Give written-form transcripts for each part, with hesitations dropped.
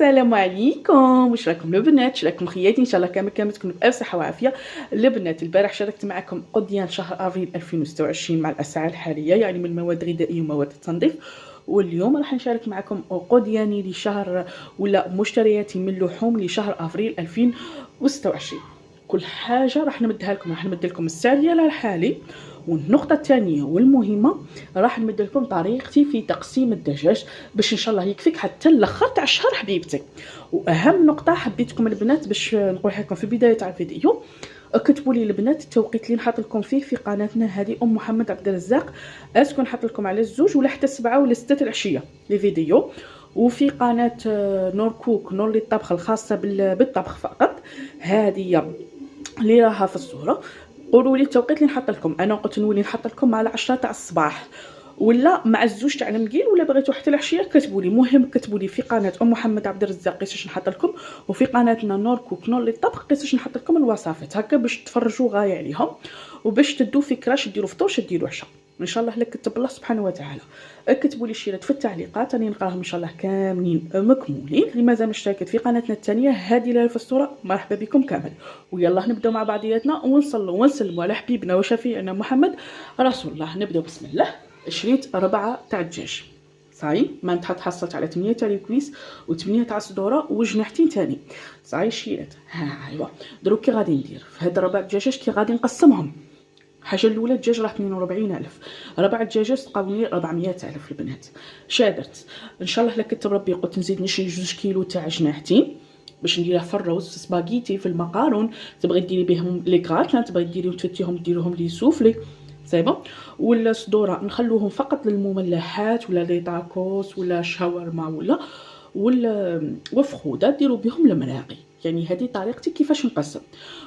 السلام عليكم، واش راكم البنات؟ واش راكم خياتي؟ ان شاء الله كامل تكونوا بألف صحه وعافيه. البنات البارح شاركت معكم قضيان شهر افريل 2026 مع الاسعار الحاليه، يعني من مواد غذائيه ومواد التنظيف. واليوم راح نشارك معكم قضياني لشهر ولا مشترياتي من لحوم لشهر افريل 2026. كل حاجه راح نمدها لكم، راح نمد لكم السعر ديالها الحالي. والنقطه الثانيه والمهمه راح نمد لكم طريقتي في تقسيم الدجاج باش ان شاء الله يكفيك حتى الاخر تاع الشهر حبيبتي. واهم نقطه حبيتكم البنات باش نقولها لكم في بدايه تاع الفيديو، كتبوا لي البنات التوقيت اللي نحط لكم فيه في قناتنا هذه ام محمد عبد الرزاق، اسكو نحط لكم على الزوج ولا حتى 7 ولا 6 العشيه لي فيديو. وفي قناه نور كوك نور للطبخ الخاصه بالطبخ فقط، هذه اللي راها في الصوره. قولوا لي التوقيت اللي نحط لكم، انا قلت نولي نحط لكم مع 10 تاع الصباح ولا مع الزوج تاع المقيل ولا بغيتو حتى العشيه. كتبوا لي، مهم كتبوا لي في قناه ام محمد عبد الرزاق قيساش نحط لكم، وفي قناتنا نور كوك نور للطبخ قيساش نحط لكم الوصفات، هكا باش تفرجوا غايه عليهم وباش تدوا فكره اش ديروا فطور اش ديروا عشاء ان شاء الله. لك كتب الله سبحانه وتعالى. اكتبوا لي الشيرات في التعليقات راني نقراهم ان شاء الله كاملين مكمولين. اللي مازال مشترك في قناتنا الثانيه هذه اللي في الصوره، مرحبا بكم كامل. ويلا نبداو مع بعضياتنا ونصلوا ونسلموا على حبيبنا وشفيعنا محمد رسول الله. نبداو بسم الله. شريت 4 تاع الدجاج صاي، ما نتحط حصلت على 8 تاع الكويس و8 تاع الصدوره وجناحتين ثاني صاي شريت. ايوا دروك كي غادي ندير في هاد 4 دجاجات كي غادي نقسمهم. الحاجه الاولى الدجاج راه 42000، 4 دجاجات تقاوني 400000 البنات. شادرت ان شاء الله لك كتب ربي قلت نزيد نشري 2 كيلو تاع جناحتين باش نديرها في الروز في سباغيتي في المقارون، تبغي ديري بهم لي كرات، تبغي ديريهم تفتيهم ديروهم لي سوفلي سي بون. ولا صدوره نخلوهم فقط للمملحات ولا لي تاكوس ولا شاورما ولا وفخوده ديروا بهم المراقي. يعني هذه طريقتي كيفاش نقسم.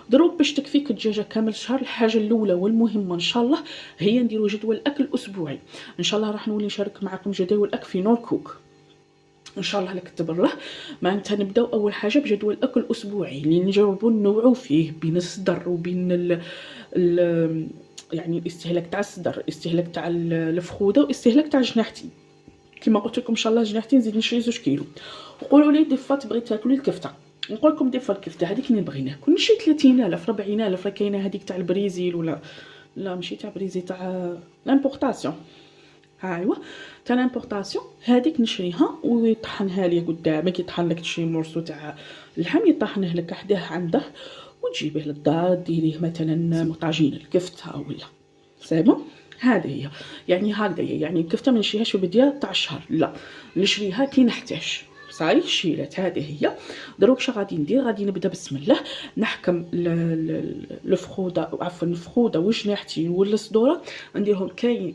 دروك باش تكفيك الدجاجه كامل شهر، الحاجه الاولى والمهمه ان شاء الله هي نديروا جدول اكل اسبوعي. ان شاء الله راح نولي نشارك معكم جدول الاكل في نور كوك ان شاء الله لك كتب الله. معناتها نبداو اول حاجه بجدول اكل اسبوعي اللي نجربوا نوعوا فيه بين الصدر وبين ال يعني الاستهلاك تاع الصدر، الاستهلاك تاع الفخوده والاستهلاك تاع الجناحتين. كما قلت لكم ان شاء الله جناحتين نزيد نشري 2 كيلو. وقولوا لي دي فوا تبغي تاكلي الكفته، نقول لكم دي فوا الكفته هذيك اللي بغيناها كون نشري 30000 40000. راه كاينه هذيك تاع البريزيل ولا لا ماشي تاع بريزيل تاع لامبورطاسيون. ايوا تاع لامبورطاسيون هذيك نشريها ويطحنها لي قدامك، يطحن لك شي مرسو تاع اللحم يطحنه لك حداه عنده وتجيبيه للدار ديريه مثلا طاجين الكفته ولا سيبون. هذه هي يعني هكذا، يعني الكفته ما نشريهاش في بدايه تاع الشهر، لا نشريها كي نحتاج صاي. شيلات هذه هي. دروك شا غادي ندير، غادي نبدا بسم الله نحكم الفخوده عفوا الفخوده وجناحتين ولا صدوره نديرهم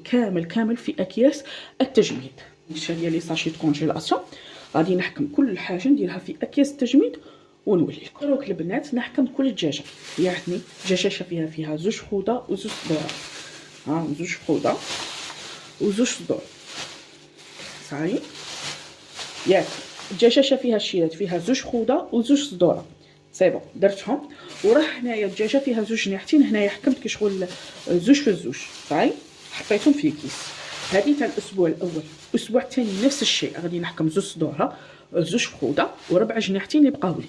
كامل في اكياس التجميد. نشري لي ساشي كونجيلاسيون، غادي نحكم كل حاجه نديرها في اكياس التجميد ونوليكم. دروك البنات نحكم كل دجاجه، يعني دجاجه فيها 2 خوده و2 صدوره، 2 خوده و2 صدور صاي ياك. الدجاجه فيها الشيلات فيها 2 خوده و2 صدوره سي بون درتهم. وراه هنايا الدجاجه فيها 2 جناحتين، هنايا حكمت كي شغل 2 في 2 صاي حطيتهم في كيس. هذه تاع الاسبوع الاول. الاسبوع الثاني نفس الشيء، غادي نحكم 2 صدوره 2 خوده و4 جناحتين اللي بقاو لي.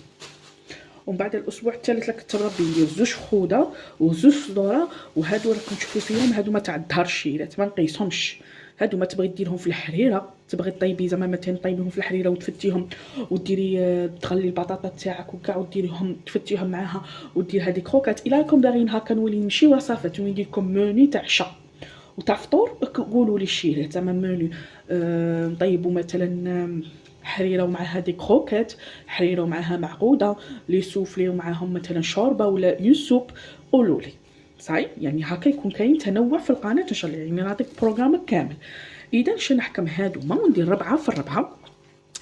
ومن بعد الاسبوع الثالث لك تربي ندير 2 خوده و2 صدوره. وهادو راكم تشوفوا فيهم هادو ما تاع الظهر الشيلات ما نقيسهمش، هادو ما تبغي ديرهم في الحريره، تبغي طيبي زعما مثلا طيبيهم في الحريره وتفتيهم وديري تغلي البطاطا تاعك وكاع وديريهم تفتيهم معاها ودير هذيك كروكات. الا راكم داغين هكا نولي نمشي وصفات وندير لكم موني تاع عشاء وتاع فطور. قولوا لي الشيلات زعما موني نطيبوا مثلا حريره ومعها دي كروكات، حريره ومعها معقوده، لي سوفلي ومعاهم مثلا شوربه ولا يوسوب. قولوا لي صاي. يعني هكا يكون كاين تنوع في القناه ان شاء الله، يعني نعطيك بروغرام كامل. اذا باش نحكم هادوما وندير 4 في 4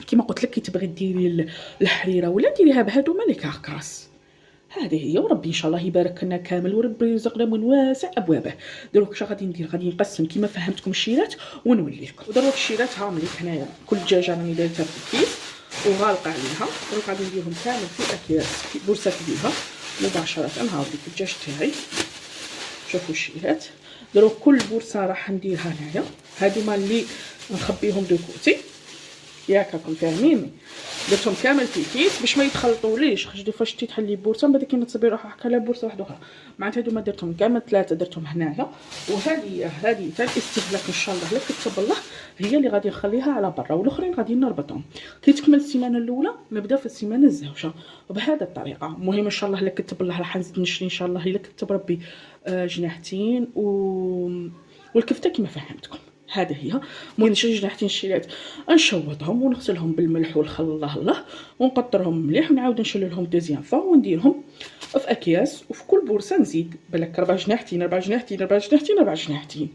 كما قلت لك. كي تبغي ديري الحريره ولا ديريها بهادوما لي كاكاس. هذه هي. وربي ان شاء الله يبارك لنا كامل وربي يرزقنا من واسع ابوابه. دروك اش غادي ندير، غادي نقسم كما فهمتكم الشيرات ونولي لكم. ودروك الشيرات هاهم ليك هنايا كل دجاجه راني دايرتها في الكيس وغالقه عليها. دروك غادي نديرهم كامل في اكياس في بورصه كبيره مباشره. نهار ديك الدجاج تاعي شوفوا الشيلات. دروك كل بورصه راح نديرها هنايا، هادوما اللي نخبيهم دو كوتي ياك راكم فاهمين. درتهم كامل في كيس باش ما يتخلطوليش، خاطر دي فوا شتي تحلي بورصه من بعد كي نتصبي روحها حكا لها بورصه واحده اخرى. معناتها هادو ما درتهم كامل 3 درتهم هنايا. وهذه تاع الاستهلاك ان شاء الله لا كتب الله هي اللي غادي نخليها على برا، والاخرين غادي نربطهم كي تكمل السيمانه الاولى نبدا في السيمانه الزوجه وبهذه الطريقه. المهم ان شاء الله لا كتب الله راح نزيد نشري ان شاء الله الا كتب ربي جناحتين والكفته كما فهمتكم. هذا هي. المهم نشري جناحتين الشيلات نشوطهم ونغسلهم بالملح والخل الله ونقطرهم مليح ونعاود نشلل لهم دوزيام فوا ونديرهم في اكياس. وفي كل بورصه نزيد بالك 4 جناحتين 4 جناحتين 4 جناحتين 4 جناحتين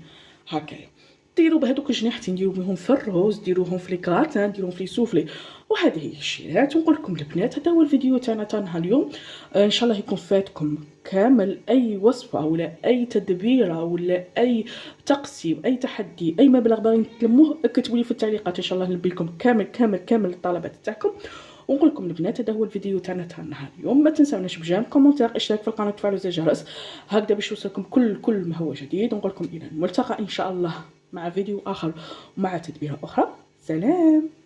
هكايا. ديروا بهذوك الجناحتين ديروا بهم في الروز، ديروهم في لي كراتان، ديروهم في لي سوفلي. وهذه هي الشيلات. ونقول لكم البنات هذا هو الفيديو تاعنا تاع نهار اليوم. ان شاء الله يكون فاتكم كامل اي وصفه ولا اي تدبيره ولا اي تقسيم اي تحدي اي مبلغ باغيين تلموه اكتبوا لي في التعليقات ان شاء الله نلبي لكم كامل الطلبات تاعكم. ونقول لكم البنات هذا هو الفيديو تاعنا تاع نهار اليوم. ما تنساوناش بجيم كومونتير اشتراك في القناه وتفعلوا زر الجرس هكذا باش يوصلكم كل ما هو جديد. ونقول لكم الى الملتقى ان شاء الله مع فيديو اخر ومع تدبيره اخرى. سلام.